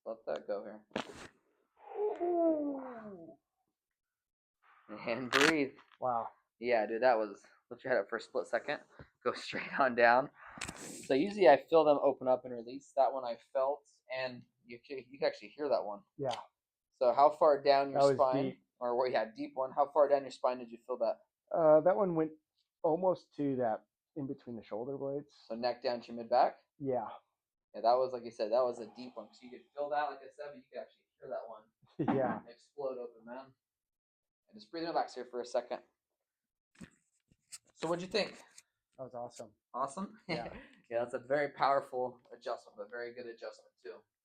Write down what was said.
Let that go here. And breathe. Wow. Yeah, dude, that was. Let your head up for a split second. Go straight on down. So usually I feel them open up and release. That one I felt, and you can actually hear that one. Yeah. So how far down your That was spine, deep. or where you had deep one? How far down your spine did you feel that? That one went almost to that in between the shoulder blades. So neck down to your mid back. Yeah. Yeah, that was like you said. That was a deep one. So you could feel that, like I said, but you could actually hear that one Yeah. explode open, man. And just breathe and relax here for a second. So what'd you think? That was awesome. Awesome. Yeah. Yeah, that's a very powerful adjustment, but very good adjustment too.